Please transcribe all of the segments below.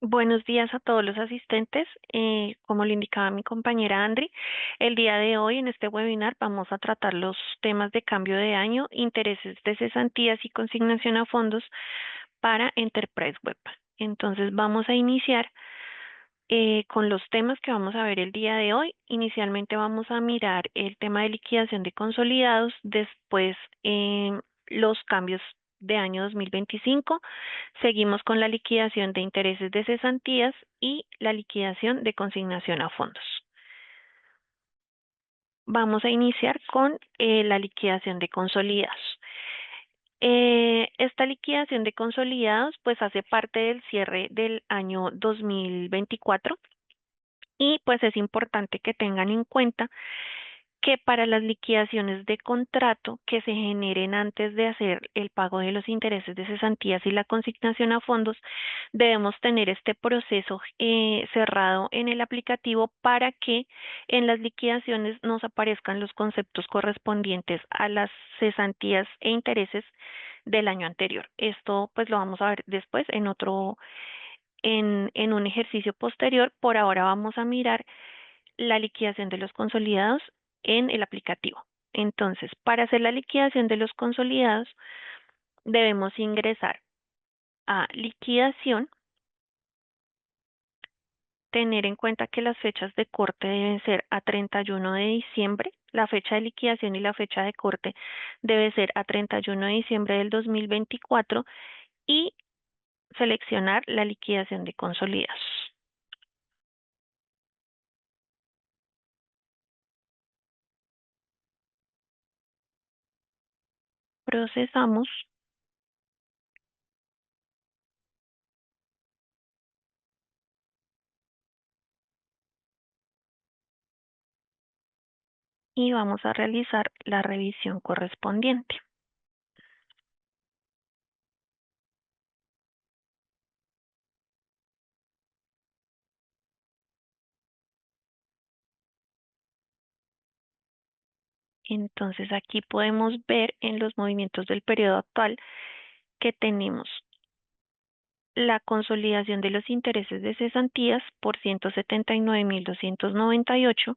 Buenos días a todos los asistentes. Como le indicaba mi compañera Andri, el día de hoy en este webinar vamos a tratar los temas de cambio de año, intereses de cesantías y consignación a fondos para Enterprise Web. Entonces vamos a iniciar con los temas que vamos a ver el día de hoy. Inicialmente vamos a mirar el tema de liquidación de consolidados, después los cambios de año 2025, seguimos con la liquidación de intereses de cesantías y la liquidación de consignación a fondos. Vamos a iniciar con la liquidación de consolidados. Esta liquidación de consolidados pues hace parte del cierre del año 2024 y pues es importante que tengan en cuenta que para las liquidaciones de contrato que se generen antes de hacer el pago de los intereses de cesantías y la consignación a fondos, debemos tener este proceso cerrado en el aplicativo para que en las liquidaciones nos aparezcan los conceptos correspondientes a las cesantías e intereses del año anterior. Esto pues lo vamos a ver después en en un ejercicio posterior. Por ahora vamos a mirar la liquidación de los consolidados en el aplicativo. Entonces, para hacer la liquidación de los consolidados, debemos ingresar a liquidación, tener en cuenta que las fechas de corte deben ser a 31 de diciembre, la fecha de liquidación y la fecha de corte debe ser a 31 de diciembre del 2024 y seleccionar la liquidación de consolidados. Procesamos y vamos a realizar la revisión correspondiente. Entonces aquí podemos ver en los movimientos del periodo actual que tenemos la consolidación de los intereses de cesantías por 179.298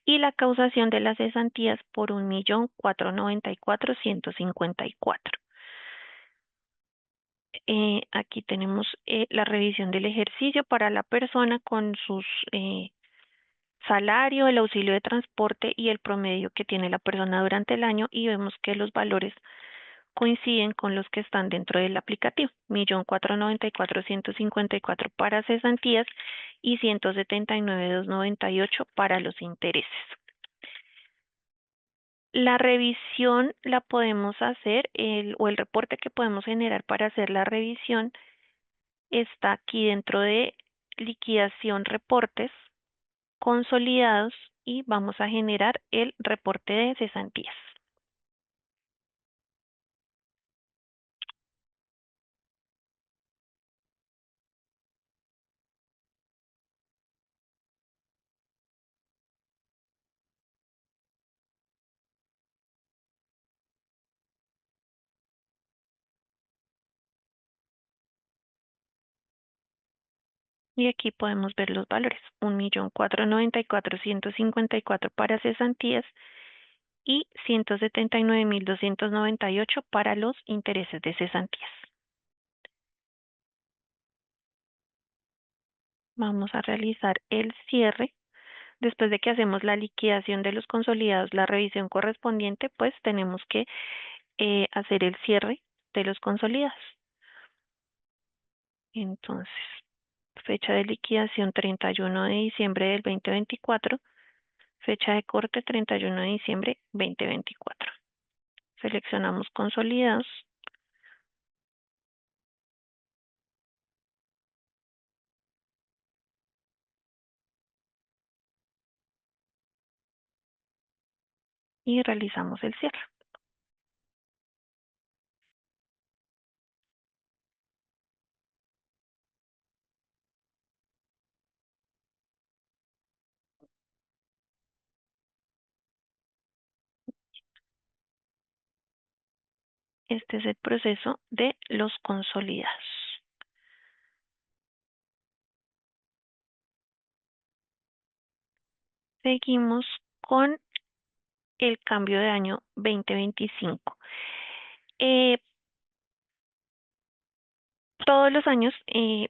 y la causación de las cesantías por 1.494.154. Aquí tenemos la revisión del ejercicio para la persona con sus salario, el auxilio de transporte y el promedio que tiene la persona durante el año y vemos que los valores coinciden con los que están dentro del aplicativo. 1.494.154 para cesantías y 179.298 para los intereses. La revisión la podemos hacer, o el reporte que podemos generar para hacer la revisión está aquí dentro de liquidación reportes consolidados y vamos a generar el reporte de cesantías. Y aquí podemos ver los valores. 1.494.154 para cesantías y 179.298 para los intereses de cesantías. Vamos a realizar el cierre. Después de que hacemos la liquidación de los consolidados, la revisión correspondiente, pues tenemos que hacer el cierre de los consolidados. Entonces, fecha de liquidación 31 de diciembre del 2024, fecha de corte 31 de diciembre 2024. Seleccionamos consolidados y realizamos el cierre. Este es el proceso de los consolidados. Seguimos con el cambio de año 2025. Eh, Todos los años,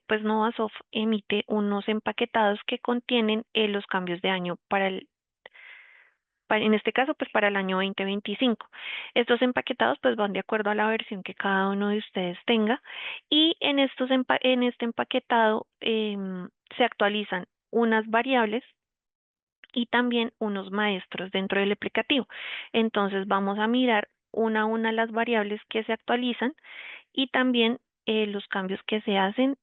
pues Novasoft emite unos empaquetados que contienen los cambios de año en este caso, pues para el año 2025. Estos empaquetados pues van de acuerdo a la versión que cada uno de ustedes tenga y en este empaquetado se actualizan unas variables y también unos maestros dentro del aplicativo. Entonces vamos a mirar una a una las variables que se actualizan y también los cambios que se hacen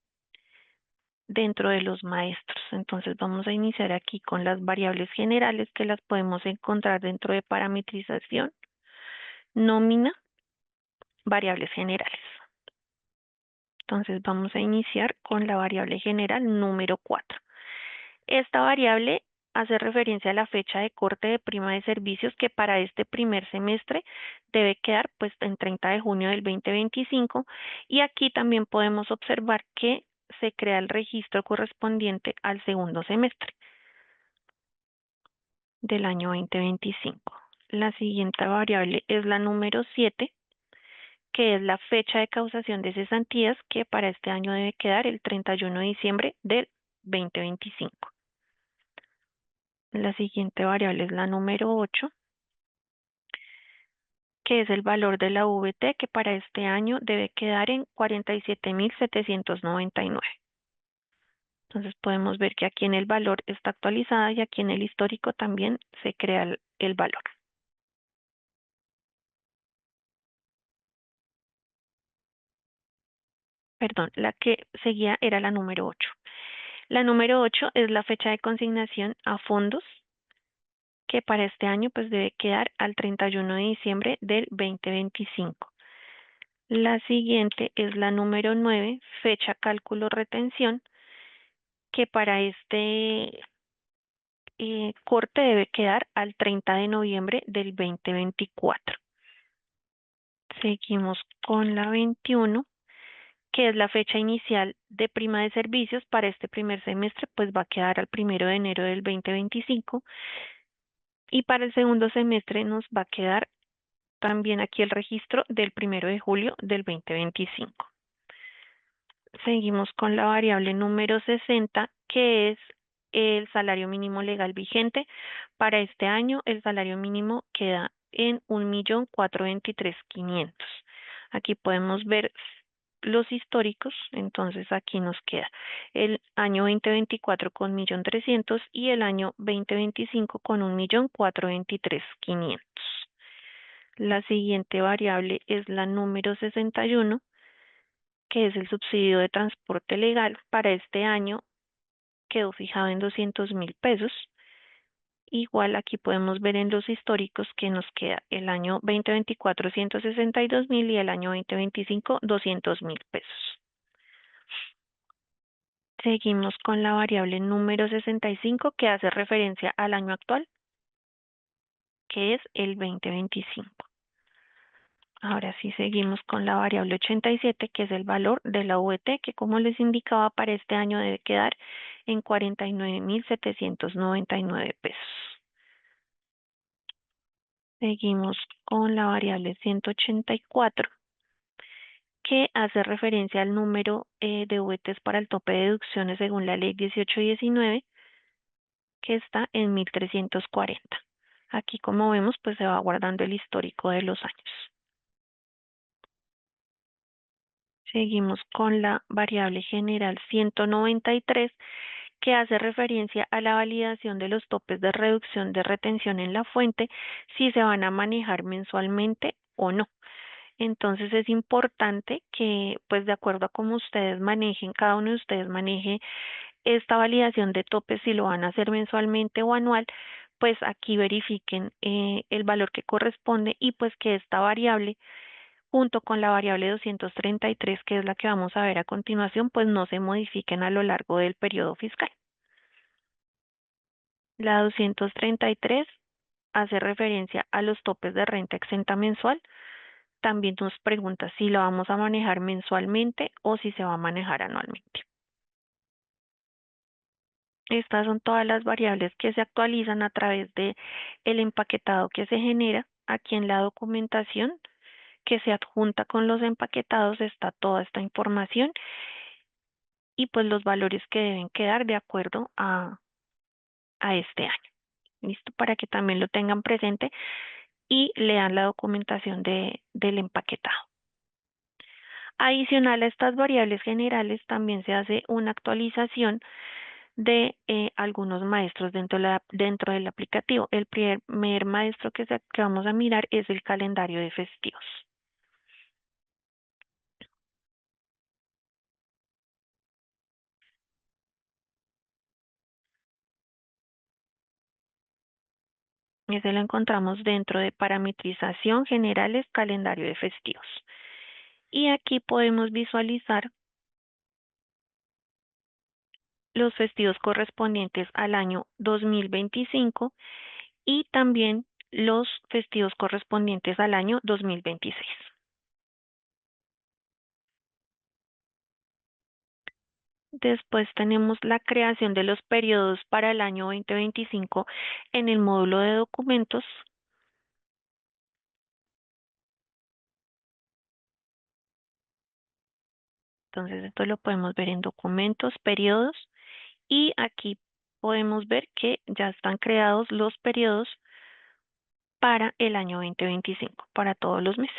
dentro de los maestros. Entonces vamos a iniciar aquí con las variables generales que las podemos encontrar dentro de parametrización, nómina, variables generales. Entonces vamos a iniciar con la variable general número 4. Esta variable hace referencia a la fecha de corte de prima de servicios que para este primer semestre debe quedar pues en 30 de junio del 2025 y aquí también podemos observar que se crea el registro correspondiente al segundo semestre del año 2025. La siguiente variable es la número 7, que es la fecha de causación de cesantías que para este año debe quedar el 31 de diciembre del 2025. La siguiente variable es la número 8, que es el valor de la VT que para este año debe quedar en 47.799. Entonces podemos ver que aquí en el valor está actualizada y aquí en el histórico también se crea el valor. Perdón, la que seguía era la número 8. La número 8 es la fecha de consignación a fondos que para este año pues debe quedar al 31 de diciembre del 2025. La siguiente es la número 9, fecha cálculo retención, que para este corte debe quedar al 30 de noviembre del 2024. Seguimos con la 21, que es la fecha inicial de prima de servicios para este primer semestre, pues va a quedar al 1 de enero del 2025 y para el segundo semestre nos va a quedar también aquí el registro del 1 de julio del 2025. Seguimos con la variable número 60, que es el salario mínimo legal vigente. Para este año, el salario mínimo queda en 1.423.500. Aquí podemos ver los históricos, entonces aquí nos queda el año 2024 con 1.300.000 y el año 2025 con 1.423.500. La siguiente variable es la número 61, que es el subsidio de transporte legal. Para este año quedó fijado en 200.000 pesos. Igual aquí podemos ver en los históricos que nos queda el año 2024 162.000 y el año 2025 200.000 pesos. Seguimos con la variable número 65 que hace referencia al año actual, que es el 2025. Ahora sí seguimos con la variable 87, que es el valor de la VT, que como les indicaba para este año debe quedar en 49.799 pesos. Seguimos con la variable 184, que hace referencia al número de VTs para el tope de deducciones según la ley 1819, que está en 1.340. Aquí como vemos pues se va guardando el histórico de los años. Seguimos con la variable general 193, que hace referencia a la validación de los topes de reducción de retención en la fuente, si se van a manejar mensualmente o no. Entonces es importante que, pues de acuerdo a cómo ustedes manejen, cada uno de ustedes maneje esta validación de topes, si lo van a hacer mensualmente o anual, pues aquí verifiquen el valor que corresponde y pues que esta variable junto con la variable 233, que es la que vamos a ver a continuación, pues no se modifiquen a lo largo del periodo fiscal. La 233 hace referencia a los topes de renta exenta mensual. También nos pregunta si lo vamos a manejar mensualmente o si se va a manejar anualmente. Estas son todas las variables que se actualizan a través de el empaquetado que se genera. Aquí en la documentación que se adjunta con los empaquetados está toda esta información y pues los valores que deben quedar de acuerdo a este año. ¿Listo? Para que también lo tengan presente y lean la documentación del empaquetado. Adicional a estas variables generales, también se hace una actualización de algunos maestros dentro del aplicativo. El primer maestro que vamos a mirar es el calendario de festivos. Ese lo encontramos dentro de parametrización generales, calendario de festivos. Y aquí podemos visualizar los festivos correspondientes al año 2025 y también los festivos correspondientes al año 2026. Después tenemos la creación de los periodos para el año 2025 en el módulo de documentos. Entonces, esto lo podemos ver en documentos, periodos, y aquí podemos ver que ya están creados los periodos para el año 2025, para todos los meses.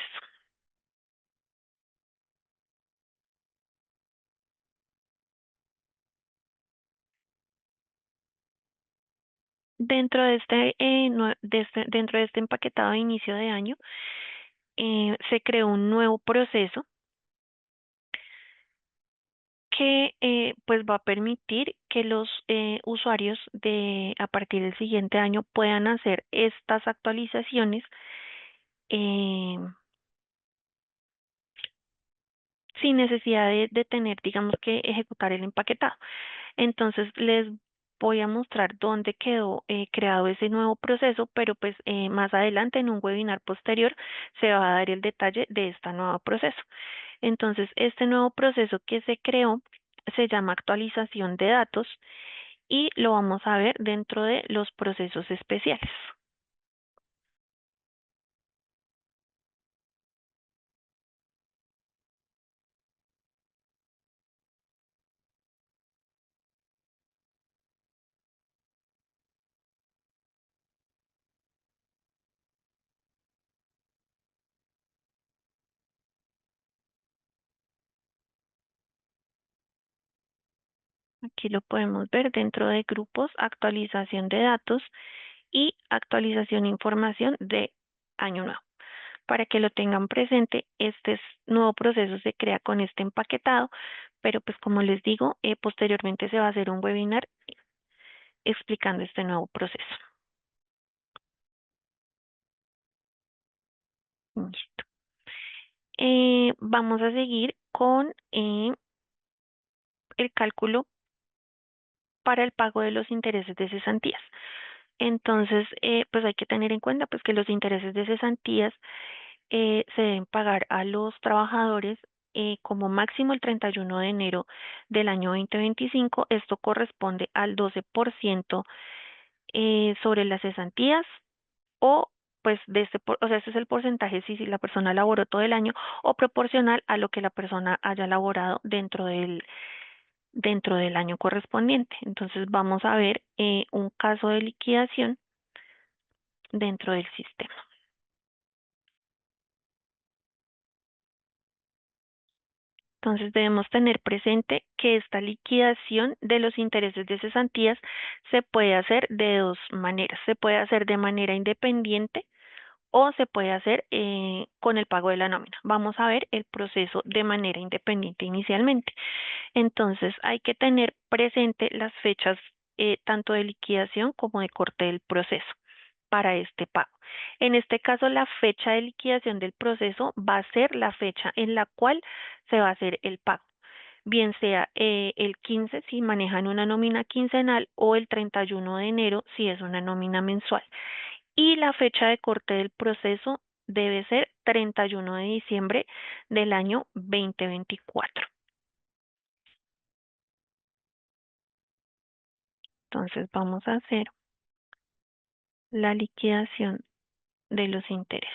Dentro de dentro de este empaquetado de inicio de año, se creó un nuevo proceso que pues va a permitir que los usuarios a partir del siguiente año puedan hacer estas actualizaciones eh, sin necesidad de tener, digamos, que ejecutar el empaquetado. Entonces les voy a mostrar dónde quedó creado ese nuevo proceso, pero pues más adelante en un webinar posterior se va a dar el detalle de este nuevo proceso. Entonces, este nuevo proceso que se creó se llama actualización de datos y lo vamos a ver dentro de los procesos especiales. Aquí lo podemos ver dentro de grupos, actualización de datos y actualización de información de año nuevo. Para que lo tengan presente, nuevo proceso se crea con este empaquetado, pero pues como les digo, posteriormente se va a hacer un webinar explicando este nuevo proceso. Listo. Vamos a seguir con el cálculo para el pago de los intereses de cesantías. Entonces, pues hay que tener en cuenta pues que los intereses de cesantías se deben pagar a los trabajadores como máximo el 31 de enero del año 2025. Esto corresponde al 12% sobre las cesantías o pues o sea, ese es el porcentaje si la persona laboró todo el año o proporcional a lo que la persona haya laborado dentro del año correspondiente. Entonces vamos a ver un caso de liquidación dentro del sistema. Entonces debemos tener presente que esta liquidación de los intereses de cesantías se puede hacer de dos maneras. Se puede hacer de manera independiente o se puede hacer con el pago de la nómina. Vamos a ver el proceso de manera independiente inicialmente. Entonces hay que tener presente las fechas tanto de liquidación como de corte del proceso para este pago. En este caso, la fecha de liquidación del proceso va a ser la fecha en la cual se va a hacer el pago, bien sea el 15 si manejan una nómina quincenal o el 31 de enero si es una nómina mensual. Y la fecha de corte del proceso debe ser 31 de diciembre del año 2024. Entonces vamos a hacer la liquidación de los intereses.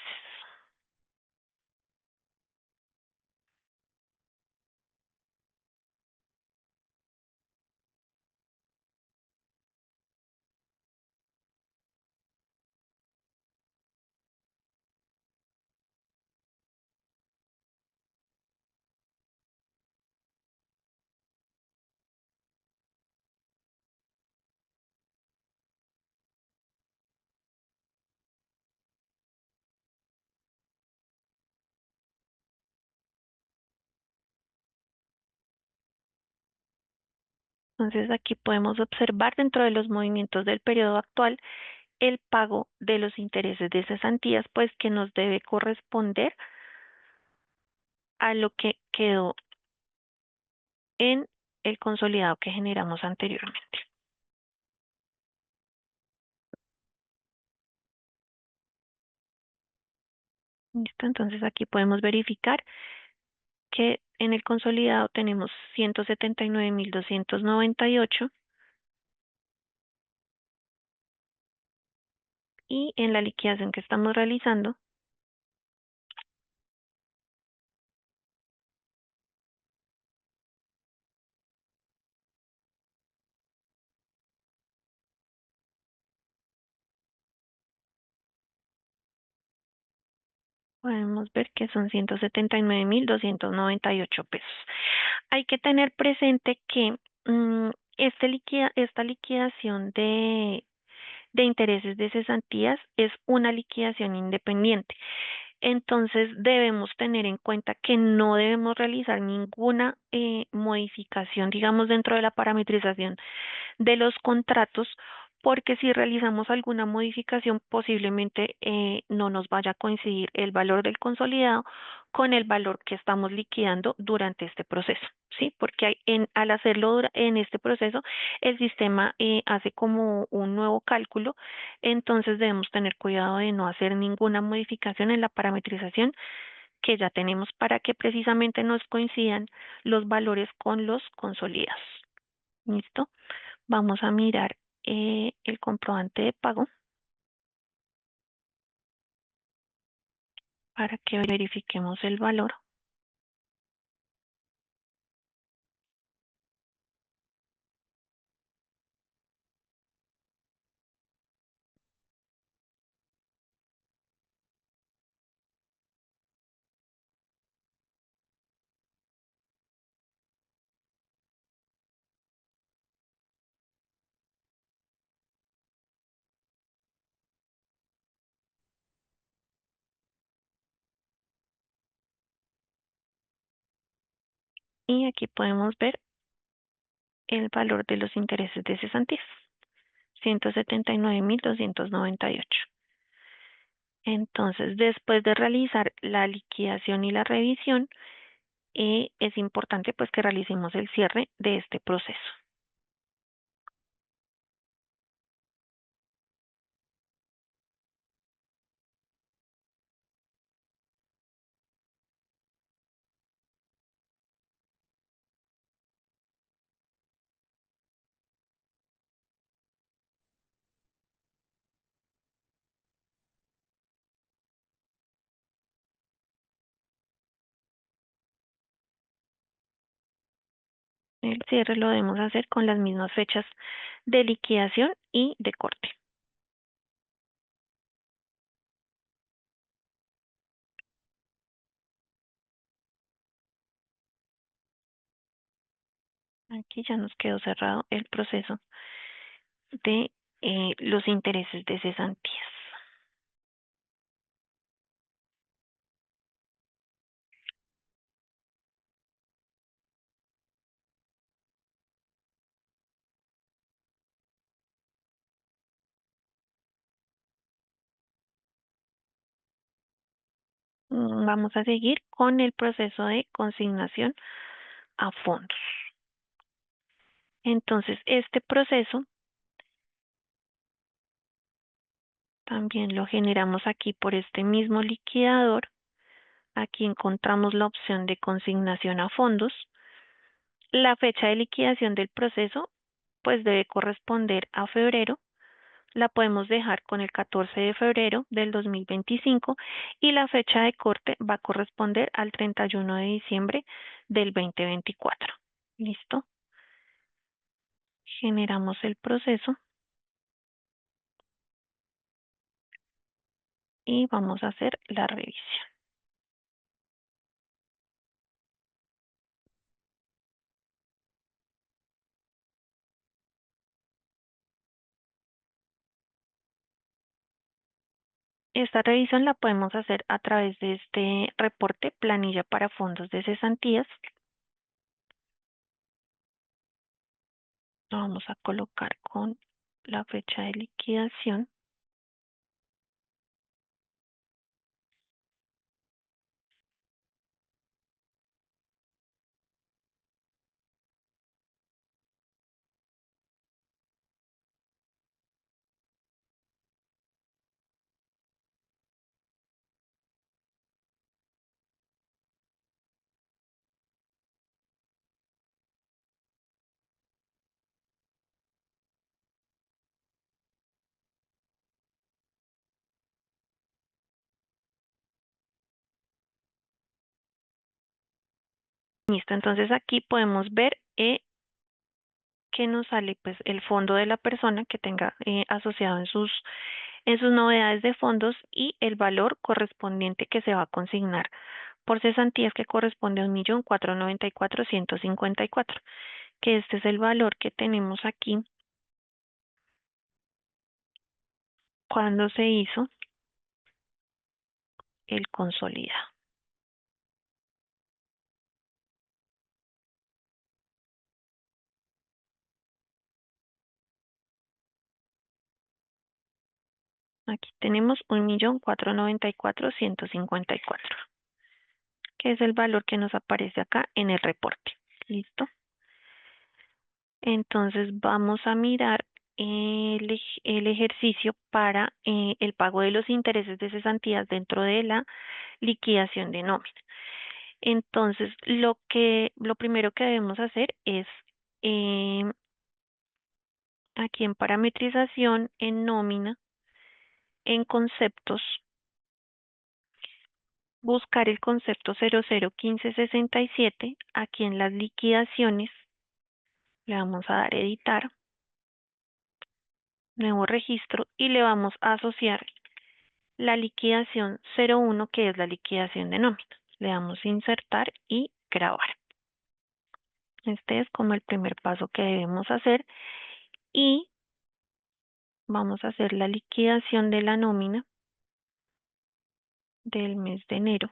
Entonces aquí podemos observar dentro de los movimientos del periodo actual el pago de los intereses de cesantías, pues que nos debe corresponder a lo que quedó en el consolidado que generamos anteriormente. ¿Listo? Entonces aquí podemos verificar que en el consolidado tenemos 179.298 y en la liquidación que estamos realizando podemos ver que son 179.298 pesos. Hay que tener presente que esta liquidación de intereses de cesantías es una liquidación independiente. Entonces debemos tener en cuenta que no debemos realizar ninguna modificación, digamos, dentro de la parametrización de los contratos, porque si realizamos alguna modificación, posiblemente no nos vaya a coincidir el valor del consolidado con el valor que estamos liquidando durante este proceso, ¿sí? Porque al hacerlo en este proceso, el sistema hace como un nuevo cálculo, entonces debemos tener cuidado de no hacer ninguna modificación en la parametrización que ya tenemos para que precisamente nos coincidan los valores con los consolidados. ¿Listo? Vamos a mirar el comprobante de pago para que verifiquemos el valor. Y aquí podemos ver el valor de los intereses de cesantías, 179.298. Entonces, después de realizar la liquidación y la revisión, es importante pues que realicemos el cierre de este proceso. El cierre lo debemos hacer con las mismas fechas de liquidación y de corte. Aquí ya nos quedó cerrado el proceso de los intereses de cesantías. Vamos a seguir con el proceso de consignación a fondos. Entonces, este proceso también lo generamos aquí por este mismo liquidador. Aquí encontramos la opción de consignación a fondos. La fecha de liquidación del proceso pues debe corresponder a febrero. La podemos dejar con el 14 de febrero del 2025 y la fecha de corte va a corresponder al 31 de diciembre del 2024. ¿Listo? Generamos el proceso y vamos a hacer la revisión. Esta revisión la podemos hacer a través de este reporte planilla para fondos de cesantías. Lo vamos a colocar con la fecha de liquidación. Listo, entonces aquí podemos ver que nos sale pues el fondo de la persona que tenga asociado en sus novedades de fondos y el valor correspondiente que se va a consignar por cesantías que corresponde a 1.494.154, que este es el valor que tenemos aquí cuando se hizo el consolidado. Aquí tenemos 1.494.154, que es el valor que nos aparece acá en el reporte. ¿Listo? Entonces vamos a mirar el ejercicio para el pago de los intereses de cesantías dentro de la liquidación de nómina. Entonces, lo primero que debemos hacer es eh, aquí en parametrización, en nómina, en conceptos, buscar el concepto 001567. Aquí en las liquidaciones le vamos a dar editar, nuevo registro y le vamos a asociar la liquidación 01, que es la liquidación de nómina. Le damos insertar y grabar. Este es como el primer paso que debemos hacer y vamos a hacer la liquidación de la nómina del mes de enero.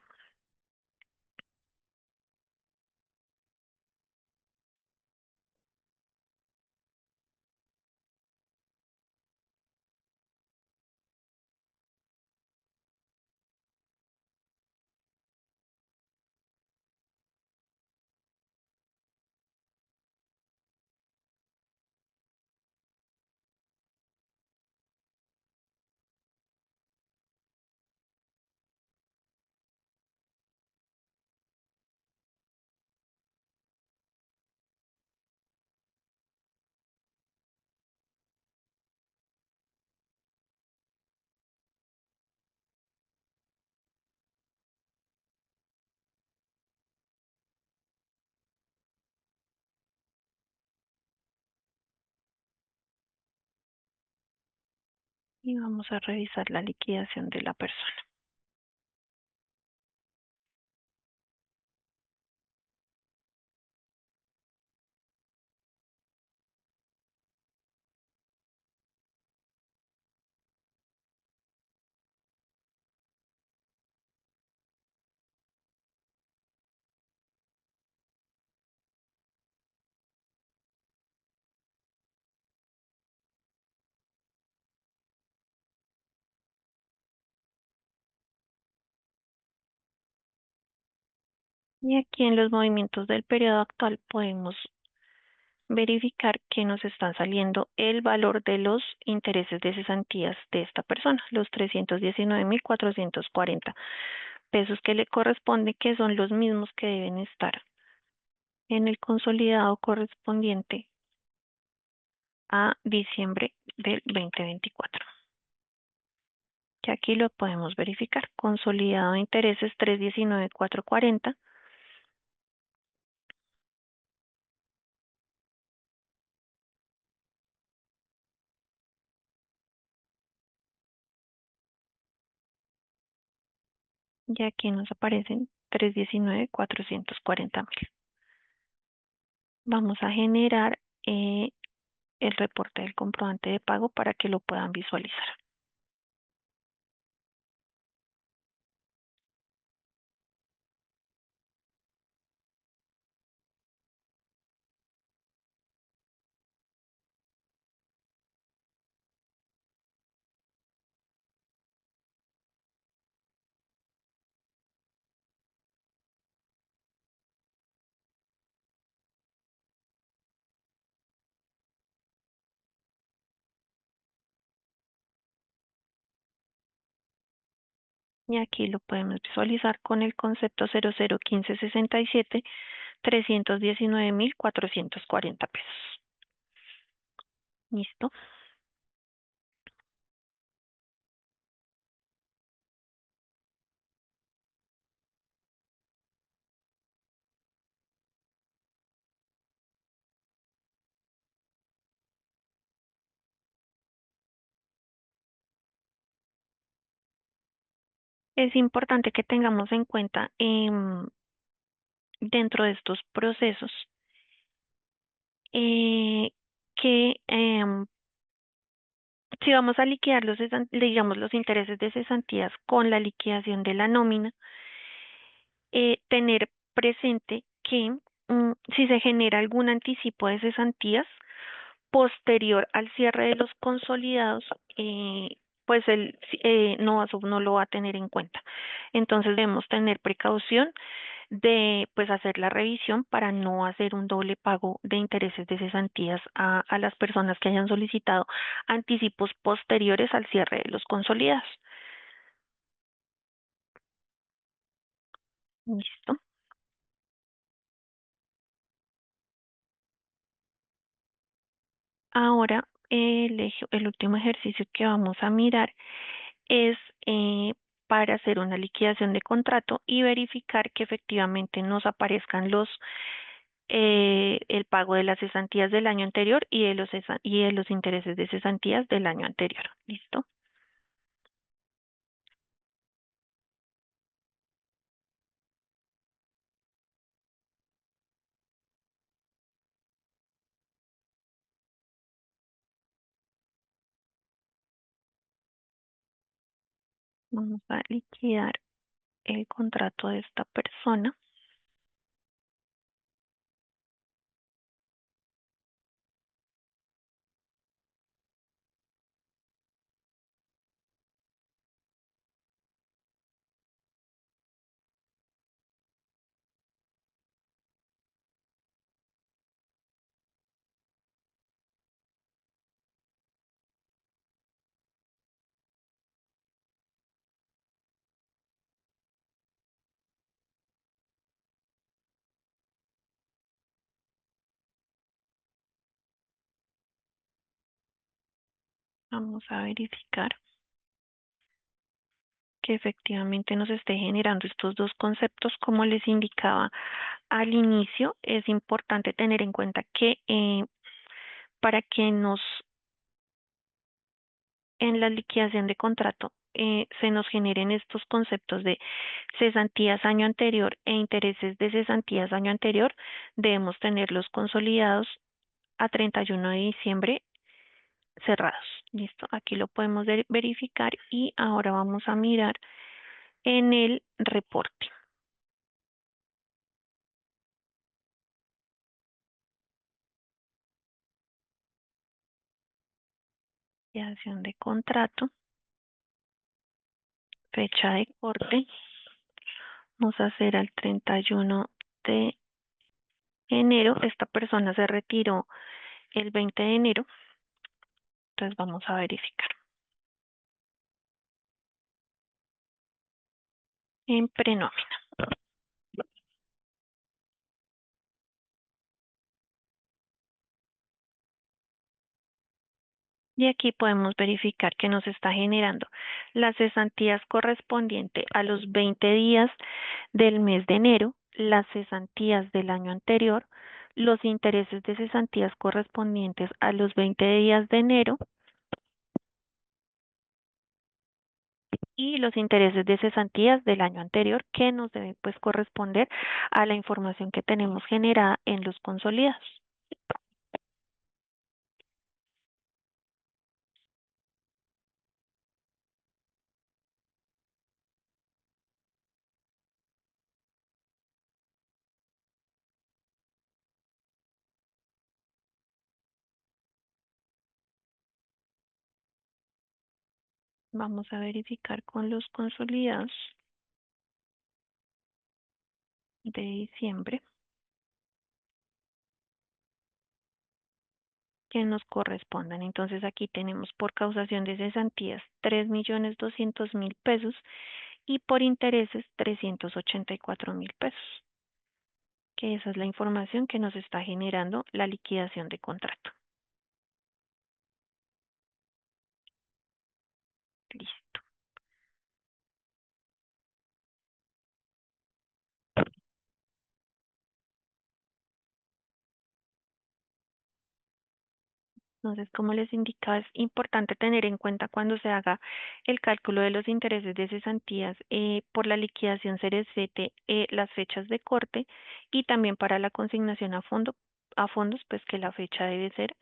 Y vamos a revisar la liquidación de la persona. Y aquí en los movimientos del periodo actual podemos verificar que nos están saliendo el valor de los intereses de cesantías de esta persona, los 319.440 pesos que le corresponde, que son los mismos que deben estar en el consolidado correspondiente a diciembre del 2024. Que aquí lo podemos verificar. Consolidado de intereses 319,440. Y aquí nos aparecen 319,440,000. Vamos a generar el reporte del comprobante de pago para que lo puedan visualizar. Y aquí lo podemos visualizar con el concepto 001567, 319,440 pesos. ¿Listo? Es importante que tengamos en cuenta dentro de estos procesos eh, que si vamos a liquidar digamos, los intereses de cesantías con la liquidación de la nómina, tener presente que si se genera algún anticipo de cesantías posterior al cierre de los consolidados, pues no lo va a tener en cuenta. Entonces debemos tener precaución de pues hacer la revisión para no hacer un doble pago de intereses de cesantías a las personas que hayan solicitado anticipos posteriores al cierre de los consolidados. ¿Listo? Ahora, el último ejercicio que vamos a mirar es para hacer una liquidación de contrato y verificar que efectivamente nos aparezcan el pago de las cesantías del año anterior y de los intereses de cesantías del año anterior. ¿Listo? Vamos a liquidar el contrato de esta persona. Vamos a verificar que efectivamente nos esté generando estos dos conceptos. Como les indicaba al inicio, es importante tener en cuenta que para que en la liquidación de contrato se nos generen estos conceptos de cesantías año anterior e intereses de cesantías año anterior, debemos tenerlos consolidados a 31 de diciembre cerrados. Listo, aquí lo podemos verificar y ahora vamos a mirar en el reporte. Liquidación de contrato, fecha de corte, vamos a hacer al 31 de enero. Esta persona se retiró el 20 de enero, entonces vamos a verificar. En prenómina. Y aquí podemos verificar que nos está generando las cesantías correspondientes a los 20 días del mes de enero, las cesantías del año anterior, los intereses de cesantías correspondientes a los 20 días de enero y los intereses de cesantías del año anterior que nos deben pues corresponder a la información que tenemos generada en los consolidados. Vamos a verificar con los consolidados de diciembre que nos correspondan. Entonces aquí tenemos por causación de cesantías 3.200.000 pesos y por intereses 384.000 pesos, que esa es la información que nos está generando la liquidación de contrato. Listo. Entonces, como les indicaba, es importante tener en cuenta cuando se haga el cálculo de los intereses de cesantías por la liquidación CERECETE, las fechas de corte y también para la consignación a fondos, pues que la fecha debe ser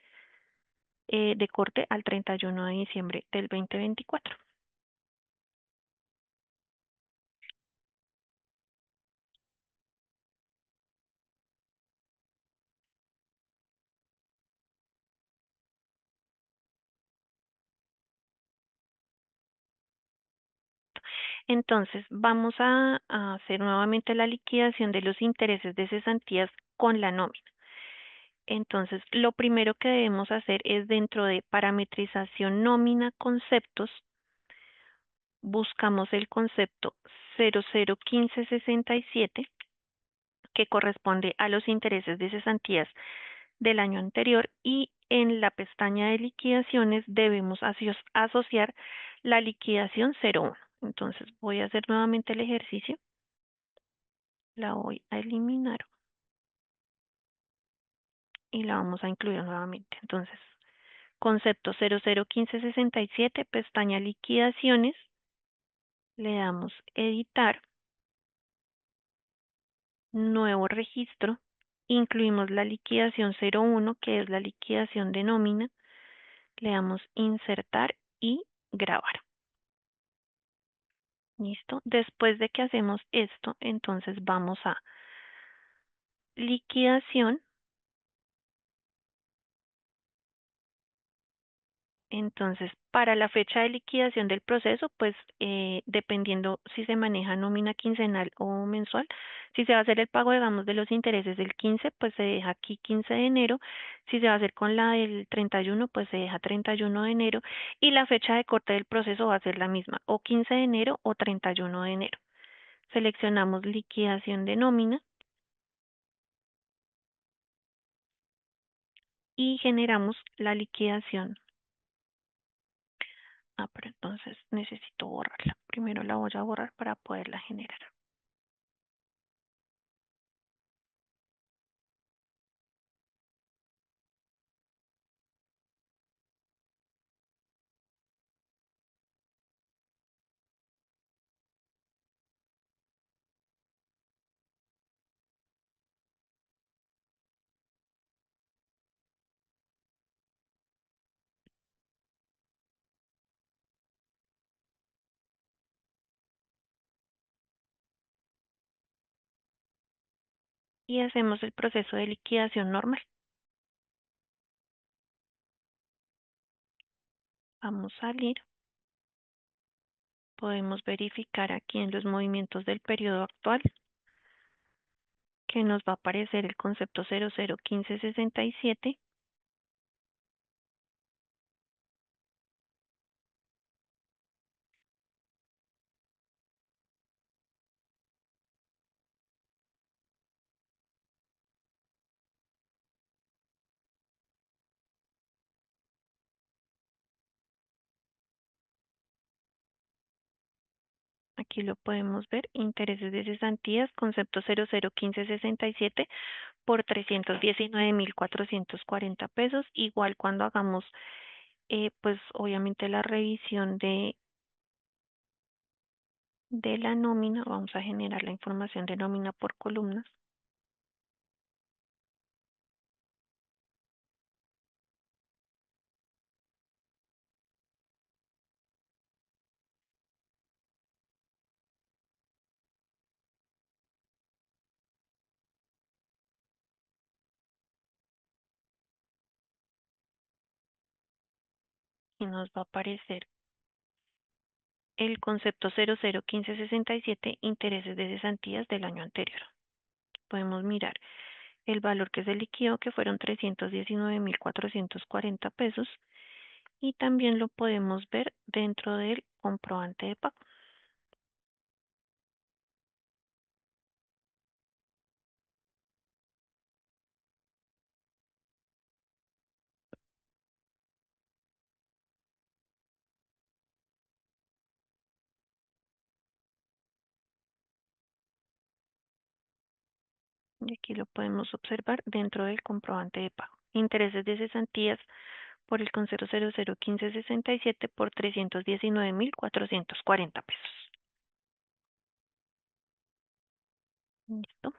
de corte al 31 de diciembre del 2024. Entonces, vamos a hacer nuevamente la liquidación de los intereses de cesantías con la nómina. Entonces, lo primero que debemos hacer es dentro de parametrización nómina conceptos, buscamos el concepto 001567 que corresponde a los intereses de cesantías del año anterior y en la pestaña de liquidaciones debemos asociar la liquidación 01. Entonces voy a hacer nuevamente el ejercicio, la voy a eliminar y la vamos a incluir nuevamente. Entonces, concepto 001567, pestaña liquidaciones, le damos editar, nuevo registro, incluimos la liquidación 01, que es la liquidación de nómina, le damos insertar y grabar. ¿Listo? Después de que hacemos esto, entonces vamos a liquidación. Entonces, para la fecha de liquidación del proceso, pues dependiendo si se maneja nómina quincenal o mensual, si se va a hacer el pago, digamos, de los intereses del 15, pues se deja aquí 15 de enero. Si se va a hacer con la del 31, pues se deja 31 de enero. Y la fecha de corte del proceso va a ser la misma, o 15 de enero o 31 de enero. Seleccionamos liquidación de nómina y generamos la liquidación. Pero entonces necesito borrarla. Primero la voy a borrar para poderla generar. Y hacemos el proceso de liquidación normal. Vamos a salir. Podemos verificar aquí en los movimientos del periodo actual que nos va a aparecer el concepto 001567. Aquí lo podemos ver, intereses de cesantías, concepto 001567 por 319.440 pesos. Igual cuando hagamos, pues obviamente la revisión de la nómina, vamos a generar la información de nómina por columnas y nos va a aparecer el concepto 001567, intereses de cesantías del año anterior. Podemos mirar el valor que se liquidó, que fueron 319.440 pesos, y también lo podemos ver dentro del comprobante de pago. Y aquí lo podemos observar dentro del comprobante de pago. Intereses de cesantías por el concepto 001567 por 319.440 pesos. ¿Listo?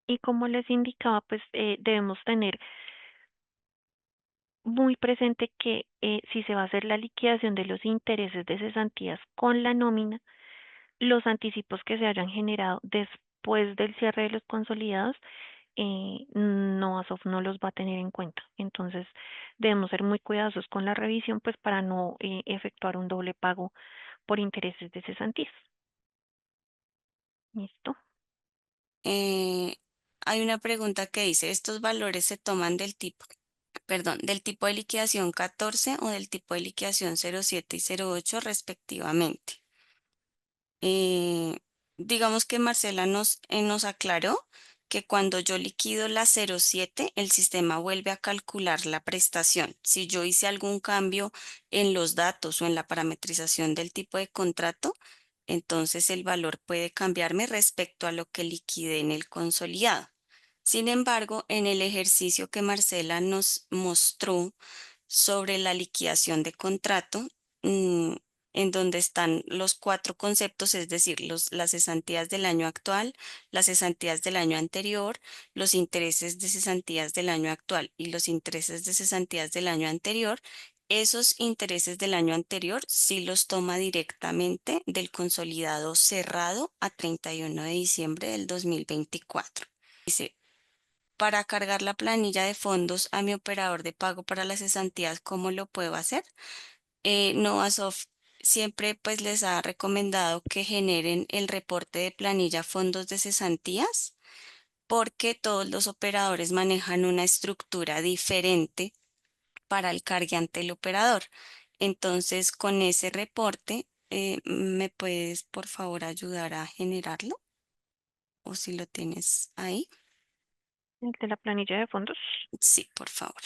Y como les indicaba, pues debemos tener muy presente que si se va a hacer la liquidación de los intereses de cesantías con la nómina, los anticipos que se hayan generado después del cierre de los consolidados, no, ASOF no los va a tener en cuenta. Entonces, debemos ser muy cuidadosos con la revisión, pues para no efectuar un doble pago por intereses de cesantías. ¿Listo? Eh, Hay una pregunta que dice, ¿estos valores se toman del tipo, perdón, del tipo de liquidación 14 o del tipo de liquidación 07 y 08 respectivamente? Eh, digamos que Marcela nos aclaró que cuando yo liquido la 07, el sistema vuelve a calcular la prestación. Si yo hice algún cambio en los datos o en la parametrización del tipo de contrato, entonces el valor puede cambiarme respecto a lo que liquidé en el consolidado. Sin embargo, en el ejercicio que Marcela nos mostró sobre la liquidación de contrato, mm, en donde están los cuatro conceptos, es decir, las cesantías del año actual, las cesantías del año anterior, los intereses de cesantías del año actual y los intereses de cesantías del año anterior. Esos intereses del año anterior sí los toma directamente del consolidado cerrado a 31 de diciembre del 2024. Dice, para cargar la planilla de fondos a mi operador de pago para las cesantías, ¿cómo lo puedo hacer? Novasoft siempre pues les ha recomendado que generen el reporte de planilla fondos de cesantías porque todos los operadores manejan una estructura diferente para el cargue ante el operador. Entonces, con ese reporte, ¿me puedes por favor ayudar a generarlo? O si lo tienes ahí. El de la planilla de fondos. Sí, por favor.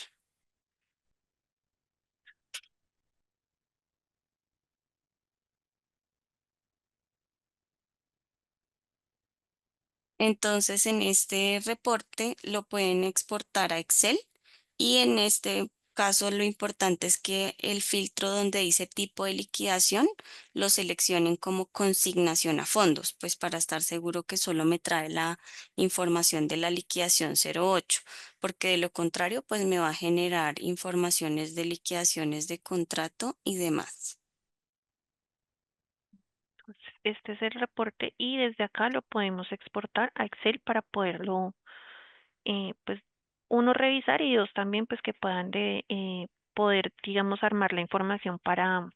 Entonces, en este reporte lo pueden exportar a Excel y en este caso lo importante es que el filtro donde dice tipo de liquidación lo seleccionen como consignación a fondos, pues para estar seguro que solo me trae la información de la liquidación 08, porque de lo contrario, pues me va a generar informaciones de liquidaciones de contrato y demás. Entonces, este es el reporte y desde acá lo podemos exportar a Excel para poderlo, pues, uno, revisar y dos, también, pues, que puedan poder, digamos, armar la información para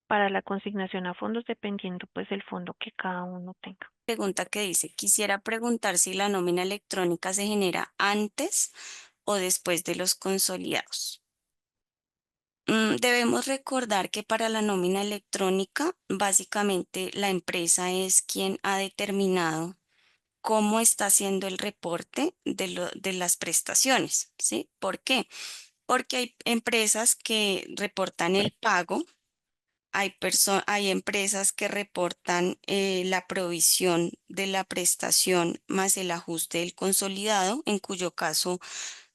la consignación a fondos, dependiendo, pues, del fondo que cada uno tenga. Pregunta que dice, quisiera preguntar si la nómina electrónica se genera antes o después de los consolidados. Debemos recordar que para la nómina electrónica, básicamente la empresa es quien ha determinado cómo está haciendo el reporte de las prestaciones, ¿sí? ¿Por qué? Porque hay empresas que reportan el pago, hay empresas que reportan la provisión de la prestación más el ajuste del consolidado, en cuyo caso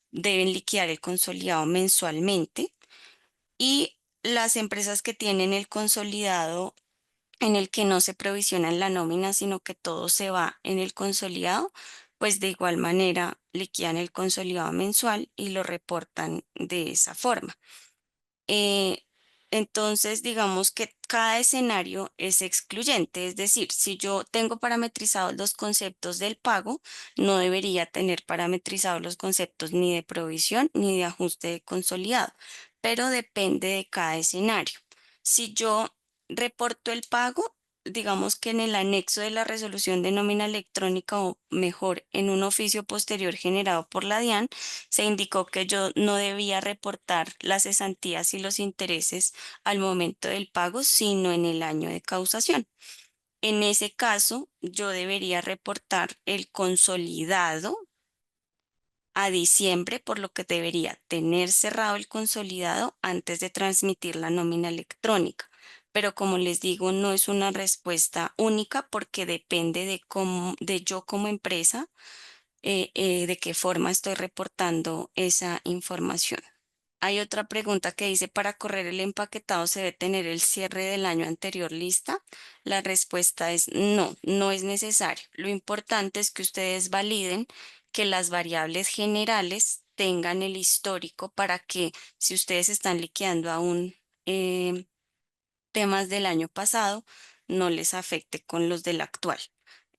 deben liquidar el consolidado mensualmente. Y las empresas que tienen el consolidado en el que no se provisiona en la nómina, sino que todo se va en el consolidado, pues de igual manera liquidan el consolidado mensual y lo reportan de esa forma. Eh, entonces, digamos que cada escenario es excluyente, es decir, si yo tengo parametrizados los conceptos del pago, no debería tener parametrizados los conceptos ni de provisión ni de ajuste de consolidado, pero depende de cada escenario. Si yo reporto el pago, digamos que en el anexo de la resolución de nómina electrónica o mejor en un oficio posterior generado por la DIAN, se indicó que yo no debía reportar las cesantías y los intereses al momento del pago, sino en el año de causación. En ese caso, yo debería reportar el consolidado a diciembre, por lo que debería tener cerrado el consolidado antes de transmitir la nómina electrónica. Pero como les digo, no es una respuesta única porque depende de cómo, de yo como empresa, de qué forma estoy reportando esa información. Hay otra pregunta que dice, ¿para correr el empaquetado se debe tener el cierre del año anterior lista? La respuesta es no, no es necesario. Lo importante es que ustedes validen que las variables generales tengan el histórico para que si ustedes están liquidando aún temas del año pasado, no les afecte con los del actual.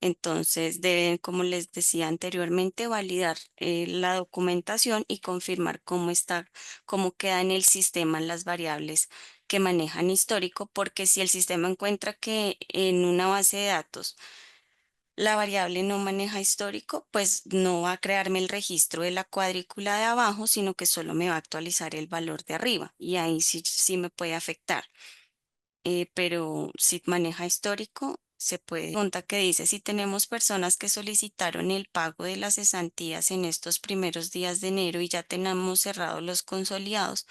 Entonces deben, como les decía anteriormente, validar la documentación y confirmar cómo está, cómo queda en el sistema las variables que manejan histórico, porque si el sistema encuentra que en una base de datos la variable no maneja histórico, pues no va a crearme el registro de la cuadrícula de abajo, sino que solo me va a actualizar el valor de arriba y ahí sí, sí me puede afectar. Pero si maneja histórico, se puede. Pregunta que dice, si tenemos personas que solicitaron el pago de las cesantías en estos primeros días de enero y ya tenemos cerrados los consolidados,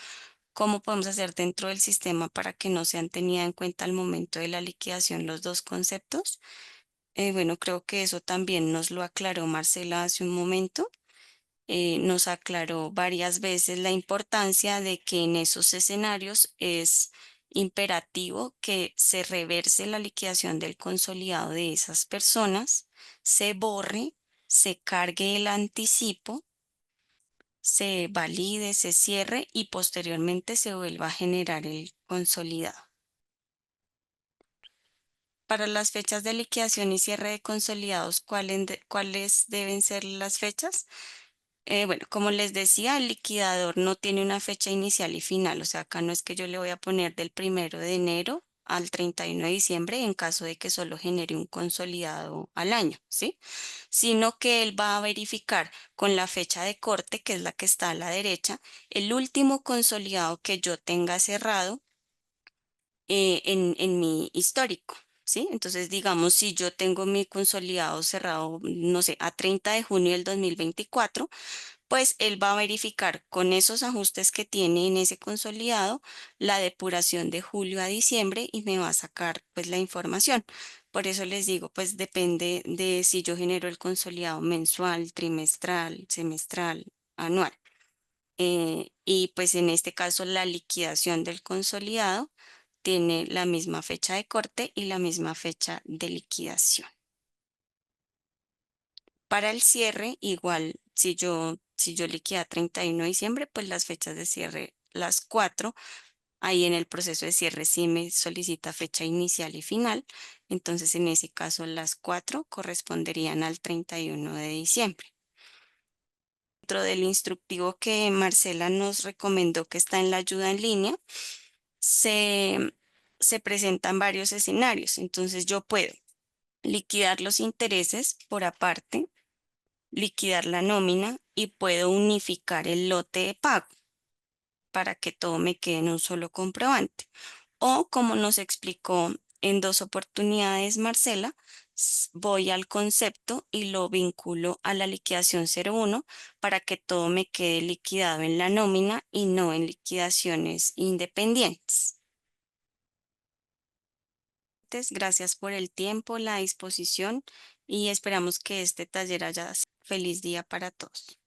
¿cómo podemos hacer dentro del sistema para que no sean tenidas en cuenta al momento de la liquidación los dos conceptos? Bueno, creo que eso también nos lo aclaró Marcela hace un momento. Nos aclaró varias veces la importancia de que en esos escenarios es imperativo que se reverse la liquidación del consolidado de esas personas, se borre, se cargue el anticipo, se valide, se cierre y posteriormente se vuelva a generar el consolidado. Para las fechas de liquidación y cierre de consolidados, ¿cuáles deben ser las fechas? Bueno, como les decía, el liquidador no tiene una fecha inicial y final, o sea, acá no es que yo le voy a poner del 1 de enero al 31 de diciembre en caso de que solo genere un consolidado al año, ¿sí? Sino que él va a verificar con la fecha de corte, que es la que está a la derecha, el último consolidado que yo tenga cerrado en mi histórico. ¿Sí? Entonces, digamos, si yo tengo mi consolidado cerrado, no sé, a 30 de junio del 2024, pues él va a verificar con esos ajustes que tiene en ese consolidado la depuración de julio a diciembre y me va a sacar pues la información. Por eso les digo, pues depende de si yo genero el consolidado mensual, trimestral, semestral, anual. Y pues en este caso la liquidación del consolidado tiene la misma fecha de corte y la misma fecha de liquidación. Para el cierre, igual, si yo liquida 31 de diciembre, pues las fechas de cierre, las cuatro, ahí en el proceso de cierre sí me solicita fecha inicial y final. Entonces, en ese caso, las cuatro corresponderían al 31 de diciembre. Dentro del instructivo que Marcela nos recomendó que está en la ayuda en línea, se, se presentan varios escenarios. Entonces, yo puedo liquidar los intereses por aparte, liquidar la nómina y puedo unificar el lote de pago para que todo me quede en un solo comprobante. O como nos explicó en dos oportunidades Marcela, voy al concepto y lo vinculo a la liquidación 01 para que todo me quede liquidado en la nómina y no en liquidaciones independientes. Gracias por el tiempo, la disposición y esperamos que este taller haya sido feliz día para todos.